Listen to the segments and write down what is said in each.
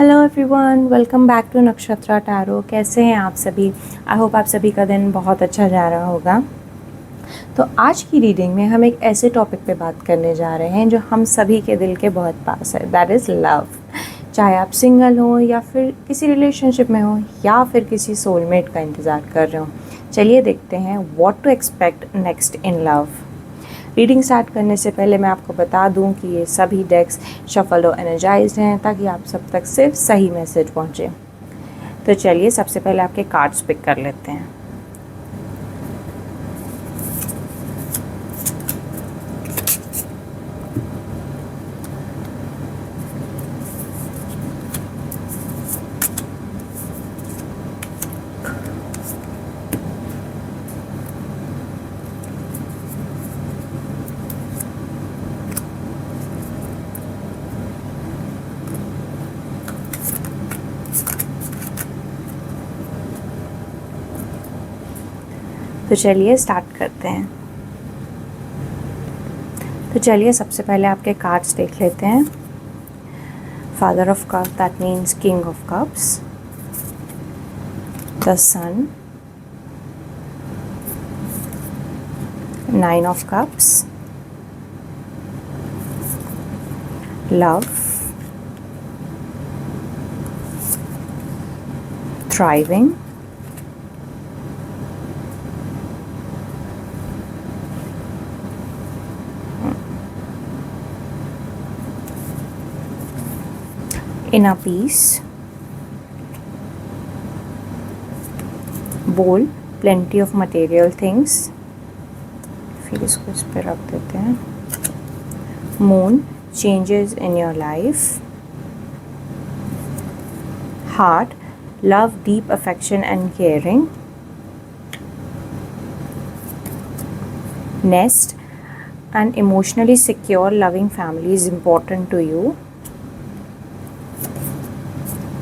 Hello everyone, welcome back to Nakshatra tarot. कैसे हैं आप सभी? आई होप आप सभी का दिन बहुत अच्छा जा रहा होगा। तो आज की रीडिंग में हम एक ऐसे टॉपिक पे बात करने जा रहे हैं जो हम सभी के दिल के बहुत पास है, दैट इज़ लव। चाहे आप सिंगल हो या फिर किसी रिलेशनशिप में हो या फिर किसी सोलमेट का इंतज़ार कर रहे हो। चलिए देखते हैं what to expect next in love. Reading start करने से पहले मैं आपको बता दूं कि ये सभी डेक्स शफल और एनर्जाइज्ड हैं ताकि आप सब तक सिर्फ सही मैसेज पहुंचे। तो चलिए सबसे पहले आपके कार्ड्स पिक कर लेते हैं। तो चलिए स्टार्ट करते हैं। तो चलिए सबसे पहले आपके कार्ड्स देख लेते हैं। Father of cups, that means king of cups, the sun, nine of cups, love, thriving, inner peace, bold, plenty of material things, फिर इसको इस पे रख देते हैं। moon, changes in your life, heart, love, deep affection and caring, nest, an emotionally secure loving family is important to you,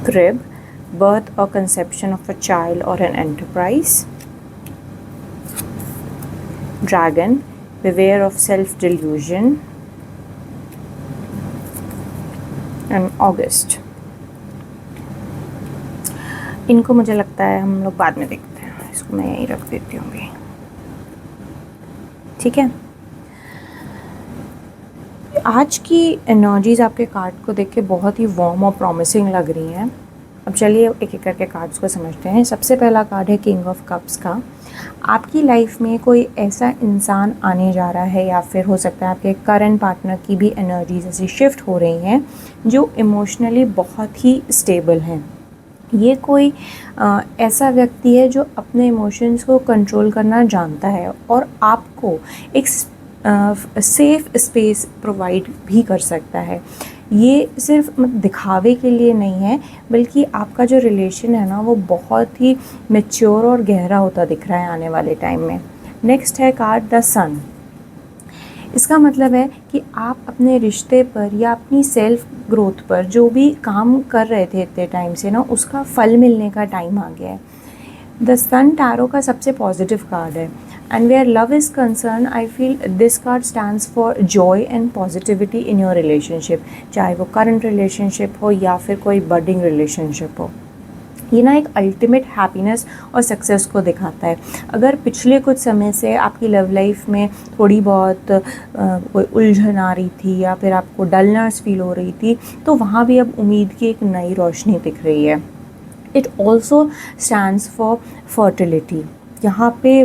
crib, birth or conception of a child or an enterprise, dragon, beware of self-delusion, and August। इनको मुझे लगता है हम लोग बाद में देखते हैं, इसको मैं यहीं रख देती हूँ भी, ठीक है। आज की एनर्जीज़ आपके कार्ड को देख के बहुत ही वार्म और प्रॉमिसिंग लग रही हैं। अब चलिए एक एक करके कार्ड्स को समझते हैं। सबसे पहला कार्ड है किंग ऑफ कप्स का। आपकी लाइफ में कोई ऐसा इंसान आने जा रहा है या फिर हो सकता है आपके करंट पार्टनर की भी एनर्जीज ऐसी शिफ्ट हो रही हैं जो इमोशनली बहुत ही स्टेबल हैं। ये कोई ऐसा व्यक्ति है जो अपने इमोशंस को कंट्रोल करना जानता है और आपको एक सेफ स्पेस प्रोवाइड भी कर सकता है। ये सिर्फ दिखावे के लिए नहीं है, बल्कि आपका जो रिलेशन है ना वो बहुत ही मैच्योर और गहरा होता दिख रहा है आने वाले टाइम में। नेक्स्ट है कार्ड द सन। इसका मतलब है कि आप अपने रिश्ते पर या अपनी सेल्फ ग्रोथ पर जो भी काम कर रहे थे इतने टाइम से ना, उसका फल मिलने का टाइम आ गया है। द सन टैरो का सबसे पॉजिटिव कार्ड है and where love is concern I feel this card stands for joy and positivity in your relationship, चाहे वो करंट रिलेशनशिप हो या फिर कोई बडिंग रिलेशनशिप हो। ये ना एक अल्टीमेट हैप्पीनेस और सक्सेस को दिखाता है। अगर पिछले कुछ समय से आपकी लव लाइफ में थोड़ी बहुत कोई उलझन आ रही थी या फिर आपको डलनेस फील हो रही थी, तो वहाँ भी अब उम्मीद की एक नई रोशनी दिख रही है। It also stands for fertility. यहाँ पे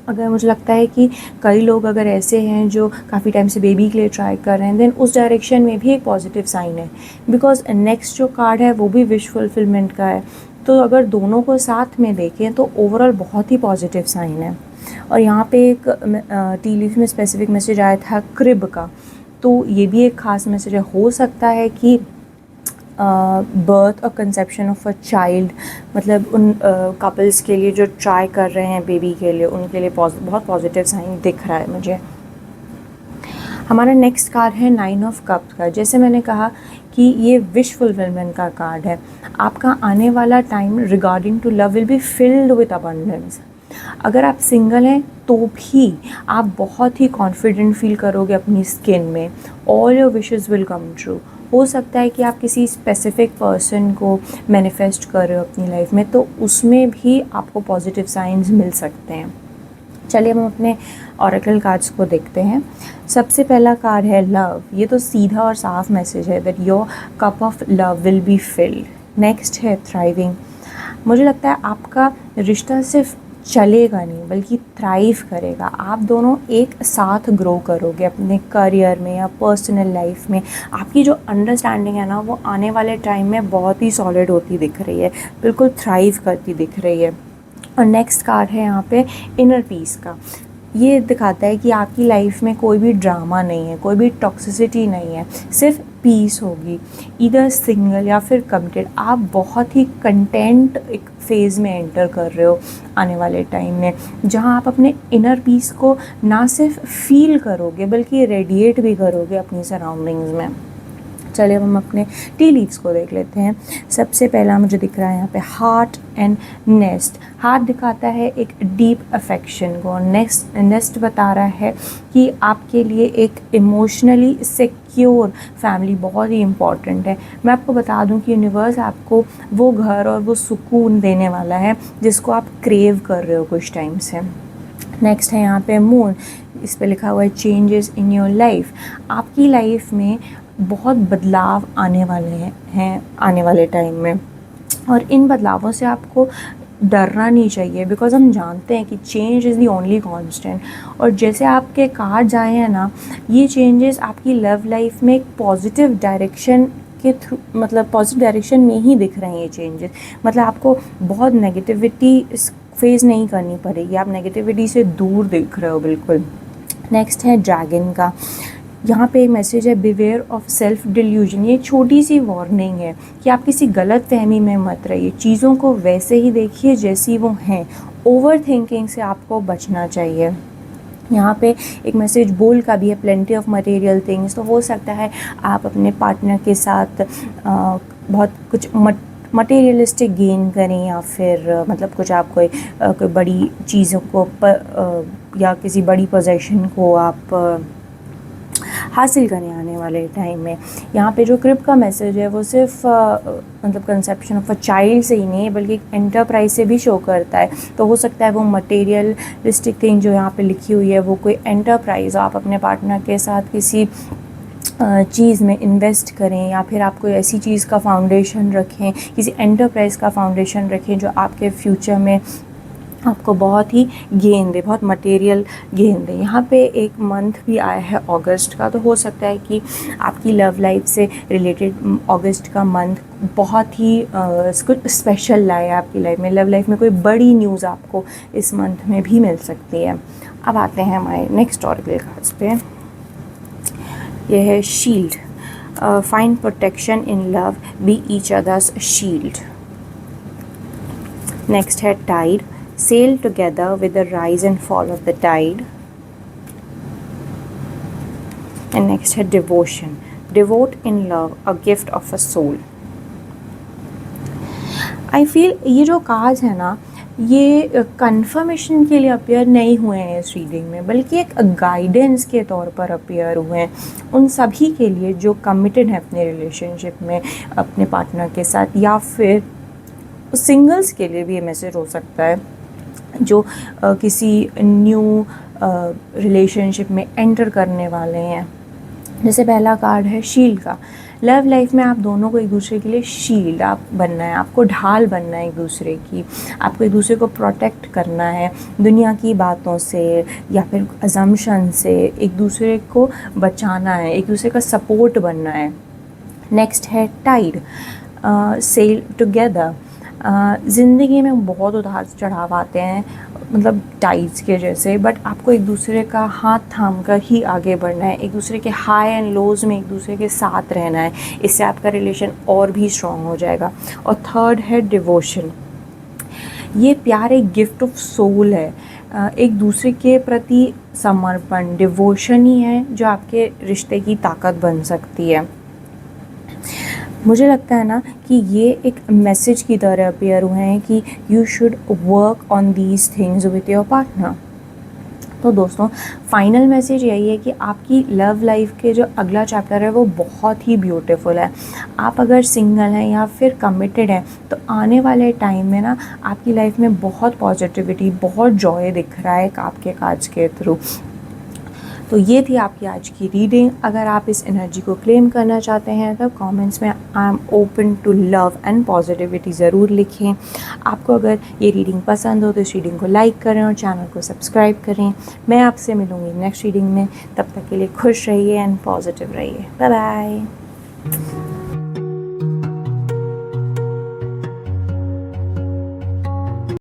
अगर मुझे लगता है कि कई लोग अगर ऐसे हैं जो काफ़ी टाइम से बेबी के लिए ट्राई कर रहे हैं, देन उस डायरेक्शन में भी एक पॉजिटिव साइन है, बिकॉज नेक्स्ट जो कार्ड है वो भी विश फुलफिलमेंट का है। तो अगर दोनों को साथ में देखें तो ओवरऑल बहुत ही पॉजिटिव साइन है। और यहाँ पे एक टी लीफ में स्पेसिफिक मैसेज आया था क्रिब का, तो ये भी एक ख़ास मैसेज है। हो सकता है कि बर्थ और कंसेप्शन ऑफ अ चाइल्ड, मतलब उन कपल्स के लिए जो ट्राई कर रहे हैं बेबी के लिए, उनके लिए बहुत पॉजिटिव साइन दिख रहा है मुझे। हमारा नेक्स्ट कार्ड है नाइन ऑफ कप्स का। जैसे मैंने कहा कि ये विश फुलफिलमेंट का कार्ड है। आपका आने वाला time regarding to love will be filled with abundance. अगर आप सिंगल हैं तो भी आप बहुत ही कॉन्फिडेंट फील करोगे अपनी स्किन में, all your wishes will come true. हो सकता है कि आप किसी स्पेसिफिक पर्सन को मैनिफेस्ट कर रहे हो अपनी लाइफ में, तो उसमें भी आपको पॉजिटिव साइंस मिल सकते हैं। चलिए हम अपने ऑरेकल कार्ड्स को देखते हैं। सबसे पहला कार्ड है लव। ये तो सीधा और साफ मैसेज है that your cup of love will be field. Next है थ्राइविंग। मुझे लगता है आपका रिश्ता सिर्फ चलेगा नहीं बल्कि थ्राइव करेगा। आप दोनों एक साथ ग्रो करोगे अपने करियर में या पर्सनल लाइफ में। आपकी जो अंडरस्टैंडिंग है ना, वो आने वाले टाइम में बहुत ही सॉलिड होती दिख रही है, बिल्कुल थ्राइव करती दिख रही है। और नेक्स्ट कार्ड है यहाँ पे इनर पीस का। ये दिखाता है कि आपकी लाइफ में कोई भी ड्रामा नहीं है, कोई भी टॉक्सिसिटी नहीं है, सिर्फ पीस होगी। इधर सिंगल या फिर कमिटेड, आप बहुत ही कंटेंट एक फेज़ में एंटर कर रहे हो आने वाले टाइम में, जहाँ आप अपने इनर पीस को ना सिर्फ फील करोगे बल्कि रेडिएट भी करोगे अपनी सराउंडिंग्स में। चलिए हम अपने टी लीव्स को देख लेते हैं। सबसे पहला मुझे दिख रहा है यहाँ पे हार्ट एंड नेस्ट। हार्ट दिखाता है एक डीप अफेक्शन को, नेस्ट बता रहा है कि आपके लिए एक इमोशनली सिक्योर फैमिली बहुत ही इम्पॉर्टेंट है। मैं आपको बता दूं कि यूनिवर्स आपको वो घर और वो सुकून देने वाला है जिसको आप क्रेव कर रहे हो कुछ टाइम से। नेक्स्ट है यहाँ पे मून। इस पे लिखा हुआ है चेंजेस इन योर लाइफ। आपकी लाइफ में बहुत बदलाव आने वाले हैं आने वाले टाइम में, और इन बदलावों से आपको डरना नहीं चाहिए, बिकॉज हम जानते हैं कि change is the only constant. और जैसे आपके कार्ड्स आए हैं ना, ये चेंजेस आपकी लव लाइफ में एक पॉजिटिव डायरेक्शन के थ्रू, मतलब पॉजिटिव डायरेक्शन में ही दिख रहे हैं ये चेंजेस। मतलब आपको बहुत नेगेटिविटी फेस नहीं करनी पड़ेगी, आप नेगेटिविटी से दूर दिख रहे हो बिल्कुल। नेक्स्ट है ड्रैगन का। यहाँ पे एक मैसेज है बिवेयर ऑफ सेल्फ डिल्यूजन। ये छोटी सी वार्निंग है कि आप किसी गलत फहमी में मत रहिए, चीज़ों को वैसे ही देखिए जैसी वो हैं। ओवर थिंकिंग से आपको बचना चाहिए। यहाँ पे एक मैसेज बोल का भी है, प्लेंटी ऑफ मटेरियल थिंग्स। तो हो सकता है आप अपने पार्टनर के साथ बहुत कुछ मटेरियलिस्टिक गेन करें, या फिर मतलब कुछ आप कोई बड़ी चीज़ों को या किसी बड़ी पोजेशन को आप हासिल करें आने वाले टाइम में। यहाँ पे जो क्रिप का मैसेज है वो सिर्फ मतलब कंसेप्शन ऑफ अ चाइल्ड से ही नहीं है बल्कि एंटरप्राइज से भी शो करता है। तो हो सकता है वो मटेरियलिस्टिक थिंग जो यहाँ पे लिखी हुई है वो कोई एंटरप्राइज, आप अपने पार्टनर के साथ किसी चीज़ में इन्वेस्ट करें, या फिर आप कोई ऐसी चीज़ का फाउंडेशन रखें, किसी एंटरप्राइज़ का फाउंडेशन रखें जो आपके फ्यूचर में आपको बहुत ही गेन दे, बहुत मटेरियल गेन दे। यहाँ पे एक मंथ भी आया है अगस्त का, तो हो सकता है कि आपकी लव लाइफ से रिलेटेड अगस्त का मंथ बहुत ही कुछ स्पेशल लाए आपकी लाइफ में। लव लाइफ में कोई बड़ी न्यूज़ आपको इस मंथ में भी मिल सकती है। अब आते हैं हमारे नेक्स्ट ऑरेकल कार्ड्स पे। यह है shield. Find protection in love, be each others shield. Next है tide. Sail together with the rise and fall of the tide. And next है devotion. Devote in love, a gift of a soul. I feel ये जो cards है ना, ये confirmation के लिए appear नहीं हुए हैं इस रीडिंग में, बल्कि एक गाइडेंस के तौर पर अपेयर हुए हैं उन सभी के लिए जो कमिटेड है अपने रिलेशनशिप में अपने पार्टनर के साथ, या फिर सिंगल्स के लिए भी ये मैसेज हो सकता है जो किसी न्यू रिलेशनशिप में एंटर करने वाले हैं। जैसे पहला कार्ड है शील्ड का। लव लाइफ में आप दोनों को एक दूसरे के लिए शील्ड आप बनना है, आपको ढाल बनना है एक दूसरे की, आपको एक दूसरे को प्रोटेक्ट करना है दुनिया की बातों से या फिर अजम्पशन से, एक दूसरे को बचाना है, एक दूसरे का सपोर्ट बनना है। नेक्स्ट है टाइड। Cell together. ज़िंदगी में बहुत उतार चढ़ाव आते हैं, मतलब टाइड्स के जैसे, बट आपको एक दूसरे का हाथ थाम कर ही आगे बढ़ना है, एक दूसरे के हाई एंड लोज़ में एक दूसरे के साथ रहना है। इससे आपका रिलेशन और भी स्ट्रॉन्ग हो जाएगा। और थर्ड है डिवोशन। ये प्यार एक गिफ्ट ऑफ सोल है, एक दूसरे के प्रति समर्पण, डिवोशन ही है जो आपके रिश्ते की ताकत बन सकती है। मुझे लगता है ना कि ये एक मैसेज की तरह अपेयर हुए हैं कि you should work on these things with your partner. तो दोस्तों फाइनल मैसेज यही है कि आपकी लव लाइफ के जो अगला चैप्टर है वो बहुत ही ब्यूटीफुल है। आप अगर सिंगल हैं या फिर कमिटेड हैं तो आने वाले टाइम में ना आपकी लाइफ में बहुत पॉजिटिविटी, बहुत जॉय दिख रहा है आपके कार्ड्स के थ्रू। तो ये थी आपकी आज की रीडिंग। अगर आप इस एनर्जी को क्लेम करना चाहते हैं तो कमेंट्स में I am open to love and positivity ज़रूर लिखें। आपको अगर ये रीडिंग पसंद हो तो इस रीडिंग को लाइक करें और चैनल को सब्सक्राइब करें। मैं आपसे मिलूँगी नेक्स्ट रीडिंग में, तब तक के लिए खुश रहिए एंड पॉजिटिव रहिए। Bye bye.